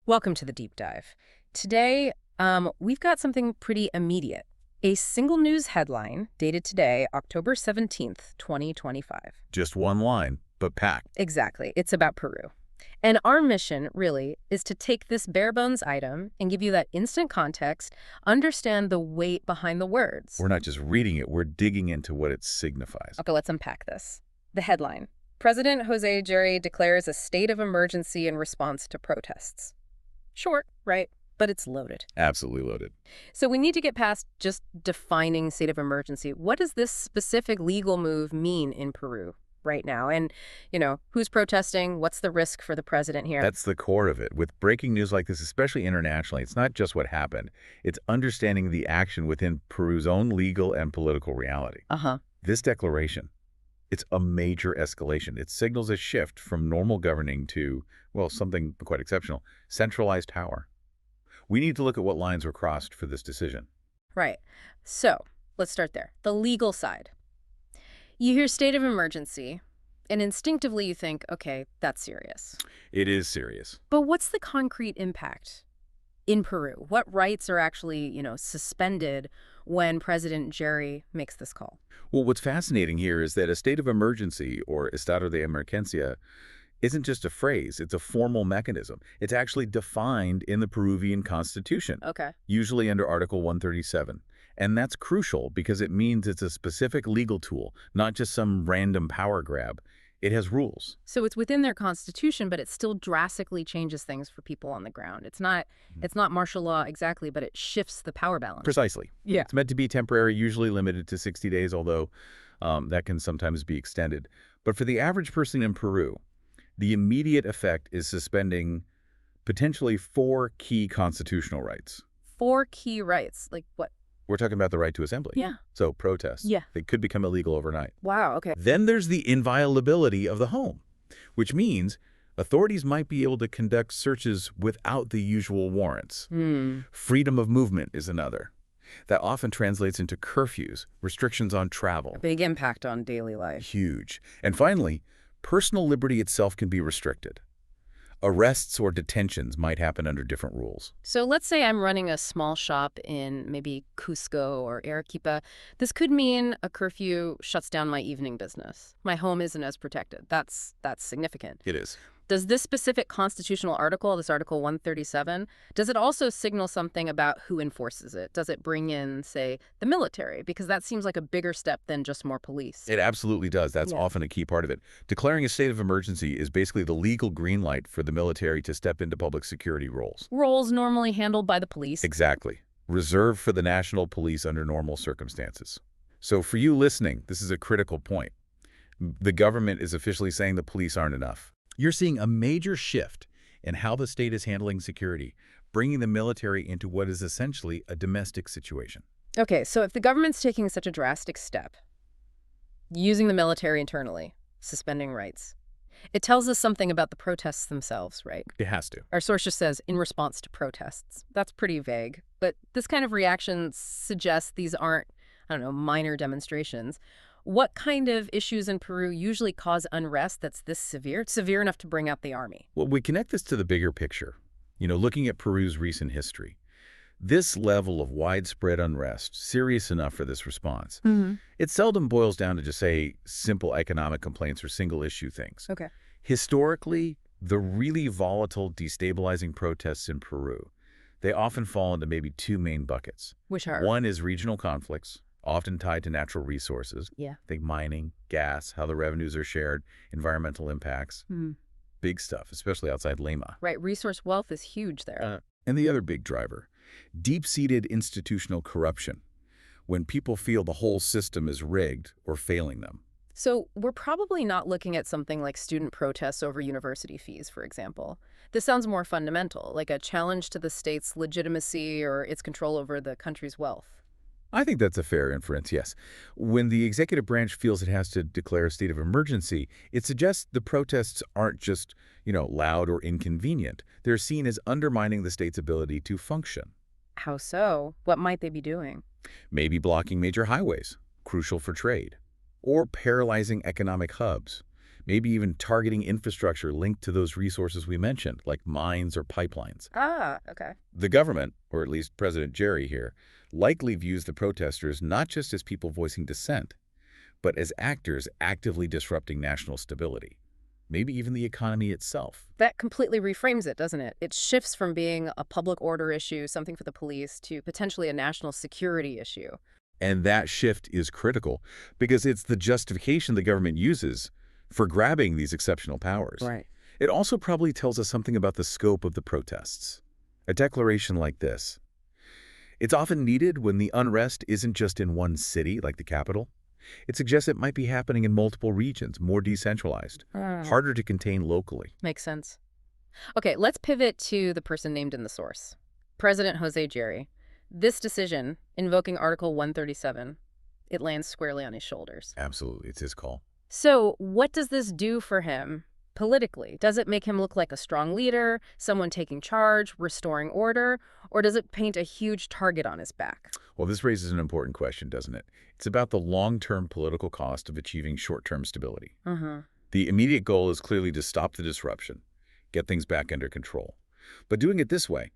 Welcome to the deep dive. Today, we've got something pretty immediate. A single news headline dated today, October 17th, 2025. Just one line, but packed. Exactly. It's about Peru. And our mission, really, is to take this bare-bones item and give you that instant context, understand the weight behind the words. We're not just reading it, we're digging into what it signifies. Okay, let's unpack this. The headline: President José Jerí declares a state of emergency in response to protests. Short, right? But it's loaded. Absolutely loaded. So we need to get past just defining state of emergency. What does this specific legal move mean in Peru right now? And, who's protesting? What's the risk for the president here? That's the core of it. With breaking news like this, especially internationally, it's not just what happened. It's understanding the action within Peru's own legal and political reality. This declaration, it's a major escalation. It signals a shift from normal governing to, well, something quite exceptional, centralized power. We need to look at what lines were crossed for this decision. Right. So let's start there. The legal side. You hear state of emergency, and instinctively you think, okay, that's serious. It is serious. But what's the concrete impact in Peru? What rights are actually, suspended when President Jerí makes this call? Well, what's fascinating here is that a state of emergency, or estado de emergencia, isn't just a phrase, it's a formal mechanism. It's actually defined in the Peruvian Constitution, usually under Article 137. And that's crucial because it means it's a specific legal tool, not just some random power grab. It has rules. So it's within their constitution, but it still drastically changes things for people on the ground. It's not martial law exactly, but it shifts the power balance. Precisely. Yeah. It's meant to be temporary, usually limited to 60 days, although that can sometimes be extended. But for the average person in Peru, the immediate effect is suspending potentially 4 key constitutional rights. 4 key rights? Like what? We're talking about the right to assembly. Yeah. So protests. Yeah. They could become illegal overnight. Wow, okay. Then there's the inviolability of the home, which means authorities might be able to conduct searches without the usual warrants. Freedom of movement is another. That often translates into curfews, restrictions on travel. A big impact on daily life. Huge. And finally, personal liberty itself can be restricted. Arrests or detentions might happen under different rules. So let's say I'm running a small shop in maybe Cusco or Arequipa. This could mean a curfew shuts down my evening business. My home isn't as protected. That's significant. It is. Does this specific constitutional article, this Article 137, does it also signal something about who enforces it? Does it bring in, say, the military? Because that seems like a bigger step than just more police. It absolutely does. That's often a key part of it. Declaring a state of emergency is basically the legal green light for the military to step into public security roles. Roles normally handled by the police. Exactly. Reserved for the national police under normal circumstances. So for you listening, this is a critical point. The government is officially saying the police aren't enough. You're seeing a major shift in how the state is handling security, bringing the military into what is essentially a domestic situation. Okay, so if the government's taking such a drastic step, using the military internally, suspending rights, it tells us something about the protests themselves, right? It has to. Our source just says, in response to protests. That's pretty vague, but this kind of reaction suggests these aren't, minor demonstrations. What kind of issues in Peru usually cause unrest that's this severe? Severe enough to bring out the army? Well, we connect this to the bigger picture. Looking at Peru's recent history. This level of widespread unrest, serious enough for this response, it seldom boils down to just, say, simple economic complaints or single-issue things. Okay. Historically, the really volatile, destabilizing protests in Peru, they often fall into maybe 2 main buckets. Which are? One is regional conflicts, often tied to natural resources. Yeah. Think mining, gas, how the revenues are shared, environmental impacts. Big stuff, especially outside Lima. Right. Resource wealth is huge there. And the other big driver, deep-seated institutional corruption, when people feel the whole system is rigged or failing them. So we're probably not looking at something like student protests over university fees, for example. This sounds more fundamental, like a challenge to the state's legitimacy or its control over the country's wealth. I think that's a fair inference, yes. When the executive branch feels it has to declare a state of emergency, it suggests the protests aren't just, loud or inconvenient. They're seen as undermining the state's ability to function. How so? What might they be doing? Maybe blocking major highways, crucial for trade, or paralyzing economic hubs. maybe even targeting infrastructure linked to those resources we mentioned, like mines or pipelines. Ah, okay. The government, or at least President Jerí here, likely views the protesters not just as people voicing dissent, but as actors actively disrupting national stability, maybe even the economy itself. That completely reframes it, doesn't it? It shifts from being a public order issue, something for the police, to potentially a national security issue. And that shift is critical because it's the justification the government uses for grabbing these exceptional powers. Right. It also probably tells us something about the scope of the protests. A declaration like this. It's often needed when the unrest isn't just in one city, like the capital. It suggests it might be happening in multiple regions, more decentralized, harder to contain locally. Makes sense. Okay, let's pivot to the person named in the source. President José Jerí. This decision, invoking Article 137, it lands squarely on his shoulders. Absolutely, it's his call. So what does this do for him politically? Does it make him look like a strong leader, someone taking charge, restoring order, or does it paint a huge target on his back? Well, this raises an important question, doesn't it? It's about the long-term political cost of achieving short-term stability. The immediate goal is clearly to stop the disruption, get things back under control. But doing it this way,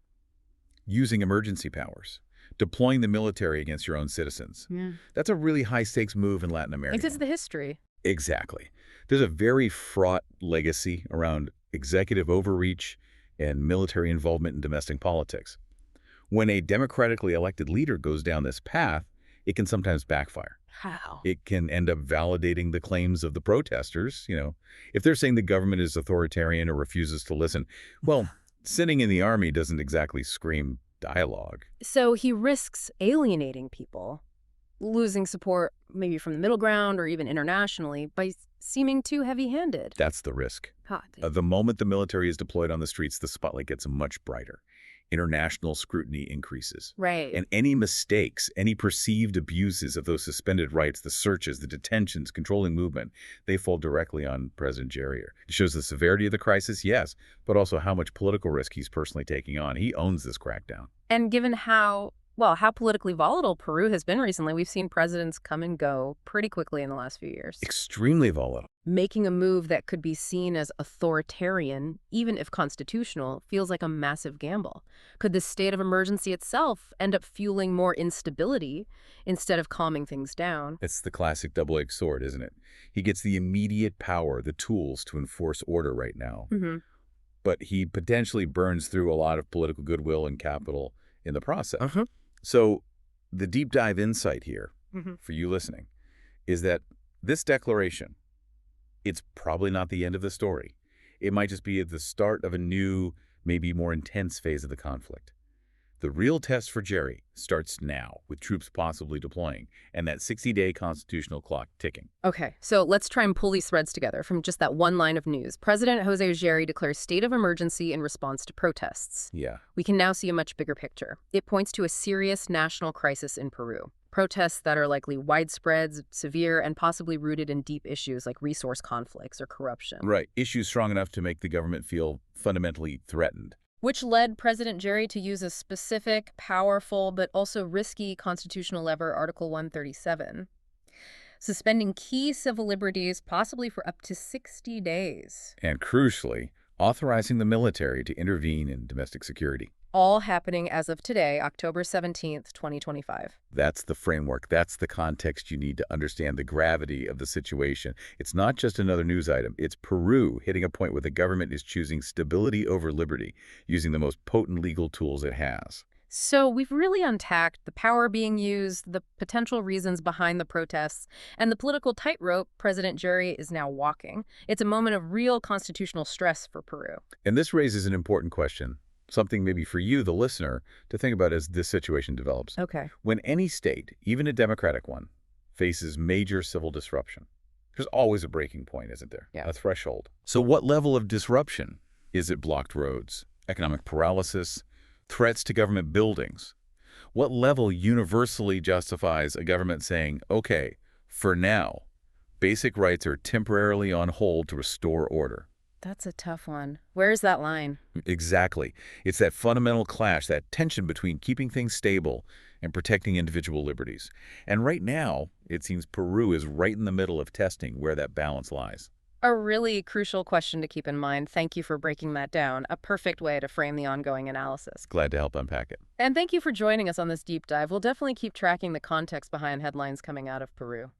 using emergency powers, deploying the military against your own citizens, that's a really high-stakes move in Latin America. It's the history. Exactly. There's a very fraught legacy around executive overreach and military involvement in domestic politics. When a democratically elected leader goes down this path, it can sometimes backfire. How? It can end up validating the claims of the protesters. If they're saying the government is authoritarian or refuses to listen, well, sitting in the army doesn't exactly scream dialogue. So he risks alienating people, losing support maybe from the middle ground or even internationally by seeming too heavy-handed. That's the risk. God. The moment the military is deployed on the streets, the spotlight gets much brighter. International scrutiny increases. Right. And any mistakes, any perceived abuses of those suspended rights, the searches, the detentions, controlling movement, they fall directly on President Jerí. It shows the severity of the crisis, yes, but also how much political risk he's personally taking on. He owns this crackdown. And given how politically volatile Peru has been recently, we've seen presidents come and go pretty quickly in the last few years. Extremely volatile. Making a move that could be seen as authoritarian, even if constitutional, feels like a massive gamble. Could the state of emergency itself end up fueling more instability instead of calming things down? It's the classic double-edged sword, isn't it? He gets the immediate power, the tools to enforce order right now. But he potentially burns through a lot of political goodwill and capital in the process. So the deep dive insight here for you listening is that this declaration, it's probably not the end of the story. It might just be at the start of a new, maybe more intense phase of the conflict. The real test for Jerí starts now, with troops possibly deploying, and that 60-day constitutional clock ticking. Okay, so let's try and pull these threads together from just that one line of news. President José Jerí declares state of emergency in response to protests. Yeah. We can now see a much bigger picture. It points to a serious national crisis in Peru. Protests that are likely widespread, severe, and possibly rooted in deep issues like resource conflicts or corruption. Right. Issues strong enough to make the government feel fundamentally threatened. Which led President Jerí to use a specific, powerful, but also risky constitutional lever, Article 137, suspending key civil liberties possibly for up to 60 days. And crucially, authorizing the military to intervene in domestic security. All happening as of today, October 17th, 2025. That's the framework. That's the context you need to understand the gravity of the situation. It's not just another news item. It's Peru hitting a point where the government is choosing stability over liberty, using the most potent legal tools it has. So we've really unpacked the power being used, the potential reasons behind the protests, and the political tightrope President Jerí is now walking. It's a moment of real constitutional stress for Peru. And this raises an important question. Something maybe for you, the listener, to think about as this situation develops. Okay. When any state, even a democratic one, faces major civil disruption, there's always a breaking point, isn't there? Yeah. A threshold. So what level of disruption? Is it blocked roads, economic paralysis, threats to government buildings? What level universally justifies a government saying, okay, for now, basic rights are temporarily on hold to restore order? That's a tough one. Where's that line? Exactly. It's that fundamental clash, that tension between keeping things stable and protecting individual liberties. And right now, it seems Peru is right in the middle of testing where that balance lies. A really crucial question to keep in mind. Thank you for breaking that down. A perfect way to frame the ongoing analysis. Glad to help unpack it. And thank you for joining us on this deep dive. We'll definitely keep tracking the context behind headlines coming out of Peru.